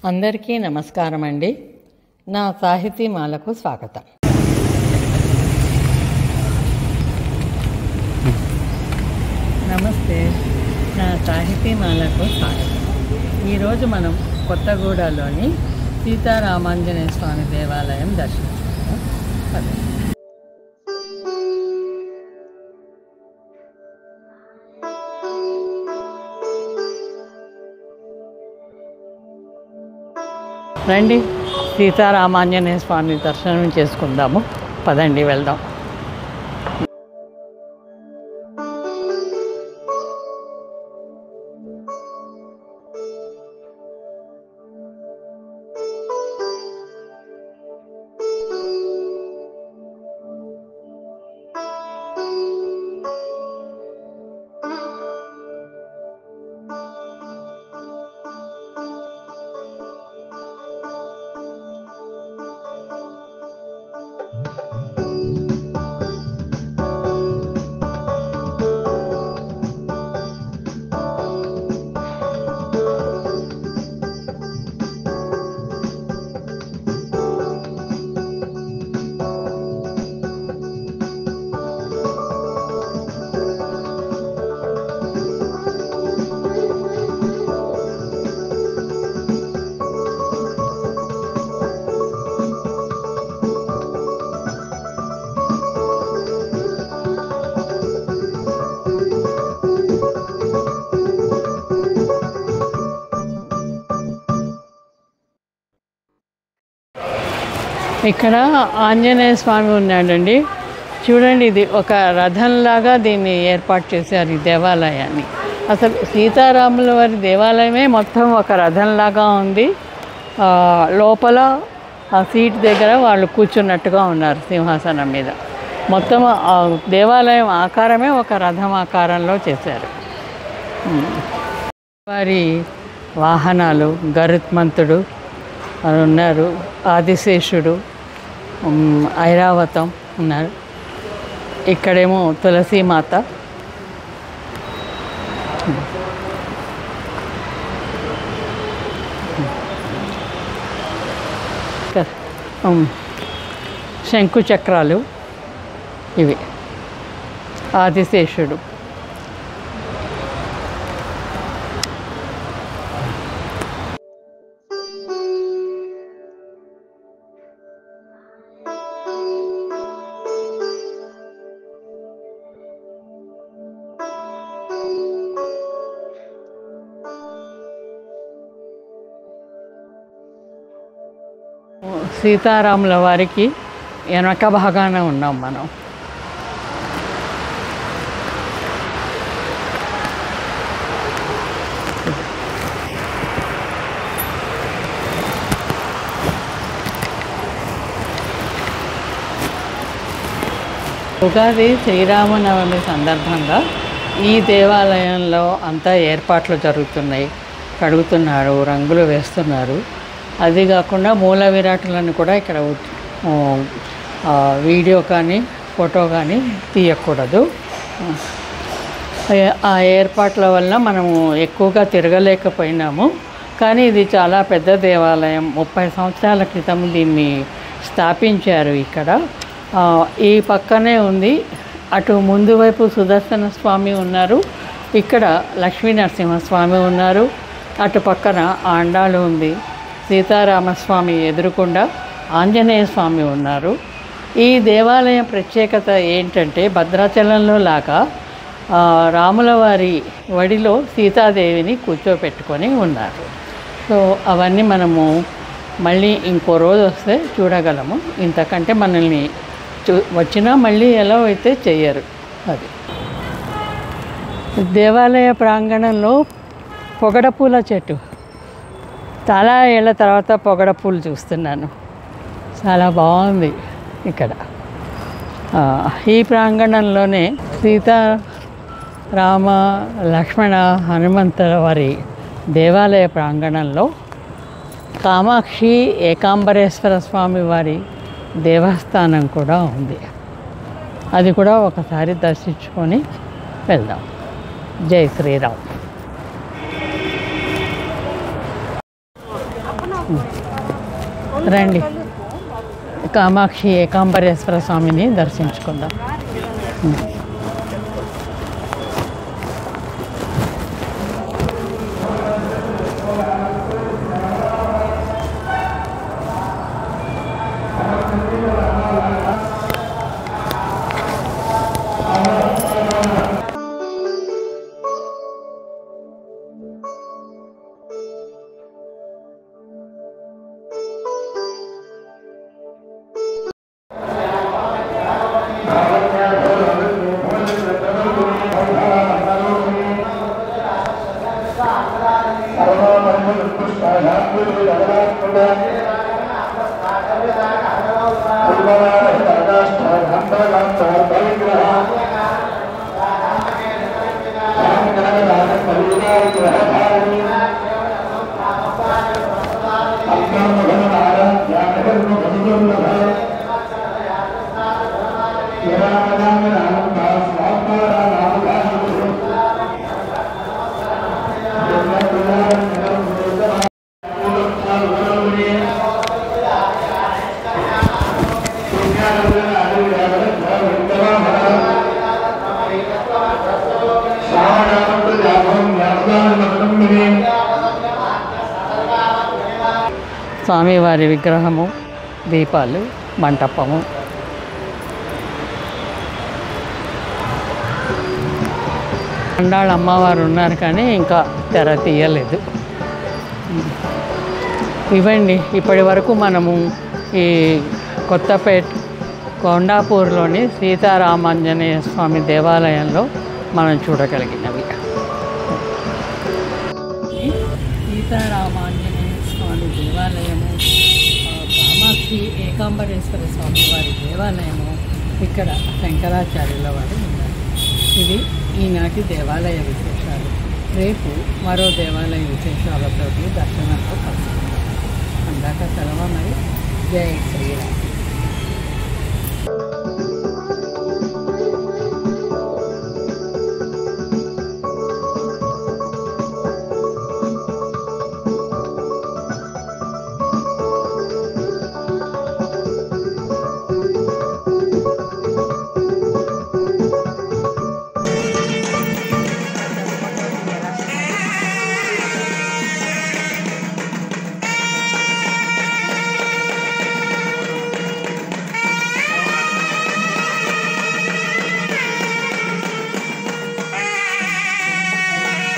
అందరికీ నమస్కారం అండి. నా సాహితీమాలకు స్వాగతం. నమస్తే, నా సాహితీమాలకు స్వాగతం. ఈరోజు మనం కొత్తగూడలోని సీతారామాంజనేయ స్వామి దేవాలయం దర్శించుకుందాం. రండి, సీతారామాంజనేయ స్వామి దర్శనం చేసుకుందాము. పదండి, వెళ్దాం. ఇక్కడ ఆంజనేయ స్వామి ఉన్నాడండి. చూడండి, ఇది ఒక రథంలాగా దీన్ని ఏర్పాటు చేశారు, ఈ దేవాలయాన్ని. అసలు సీతారాముల వారి దేవాలయమే మొత్తం ఒక రథంలాగా ఉంది. లోపల ఆ సీట్ దగ్గర వాళ్ళు కూర్చున్నట్టుగా ఉన్నారు సింహాసనం మీద. మొత్తం దేవాలయం ఆకారమే ఒక రథం ఆకారంలో చేశారు. వారి వాహనాలు గరుత్మంతుడు ఉన్నారు, ఆదిశేషుడు, ఐరావతం ఉన్నారు. ఇక్కడేమో తులసీమాత, శంకు చక్రాలు, ఇవి ఆదిశేషుడు. సీతారాముల వారికి వెనక భాగాన ఉన్నాం మనం. ఉగాది శ్రీరామనవమి సందర్భంగా ఈ దేవాలయంలో అంతా ఏర్పాట్లు జరుగుతున్నాయి. కడుగుతున్నారు, రంగులు వేస్తున్నారు. అది కాకుండా మూల విరాటులను కూడా ఇక్కడ వీడియో కానీ ఫోటో కానీ తీయకూడదు. ఆ ఏర్పాట్ల వల్ల మనము ఎక్కువగా తిరగలేకపోయినాము. కానీ ఇది చాలా పెద్ద దేవాలయం. 30 సంవత్సరాల క్రితం దీన్ని స్థాపించారు. ఇక్కడ ఈ పక్కనే ఉంది. అటు ముందు వైపు సుదర్శన స్వామి ఉన్నారు, ఇక్కడ లక్ష్మీ నరసింహస్వామి ఉన్నారు, అటు పక్కన ఆండాలు ఉంది. సీతారామస్వామి ఎదురుకుండా ఆంజనేయ స్వామి ఉన్నారు. ఈ దేవాలయం ప్రత్యేకత ఏంటంటే, భద్రాచలంలో లాగా రాముల వారి వడిలో సీతాదేవిని కూర్చోపెట్టుకొని ఉన్నారు. సో అవన్నీ మనము మళ్ళీ ఇంకో రోజు వస్తే చూడగలము. ఇంతకంటే మనల్ని వచ్చినా మళ్ళీ ఎలా అయితే చెయ్యరు. అది దేవాలయ ప్రాంగణంలో పొగడ పూల చెట్టు. చాలా ఏళ్ళ తర్వాత పొగడ పూలు చూస్తున్నాను, చాలా బాగుంది. ఇక్కడ ఈ ప్రాంగణంలోనే సీత, రామ, లక్ష్మణ, హనుమంతుల వారి దేవాలయ ప్రాంగణంలో కామాక్షి ఏకాంబరేశ్వర స్వామి వారి దేవస్థానం కూడా ఉంది. అది కూడా ఒకసారి దర్శించుకొని వెళ్దాం. జై శ్రీరామ్. రండి, కామాక్షి ఏకాంబరేశ్వర స్వామిని దర్శించుకుందాం. స్వామివారి విగ్రహము, దీపాలు, మంటపము. అండాళ్ళ అమ్మవారు ఉన్నారు కానీ ఇంకా తెర తీయలేదు. ఇవ్వండి, ఇప్పటి వరకు మనము ఈ కొత్తపేట కొండాపూర్లోని సీతారామాంజనేయ స్వామి దేవాలయంలో మనం చూడగలిగినవి. సీతారామాంజనేయ స్వామి దేవాలయము, కామాక్షి ఏకాంబరేశ్వర స్వామి వారి దేవాలయము, ఇక్కడ శంకరాచార్యుల వారు ఉన్నారు. ఇవి ఈనాటి దేవాలయ విశేషాలు. రేపు మరో దేవాలయ విశేషాలతో దర్శనంలో కలుసుకుందాం. అందాక సెలవు. మరి జై శ్రీరామ్.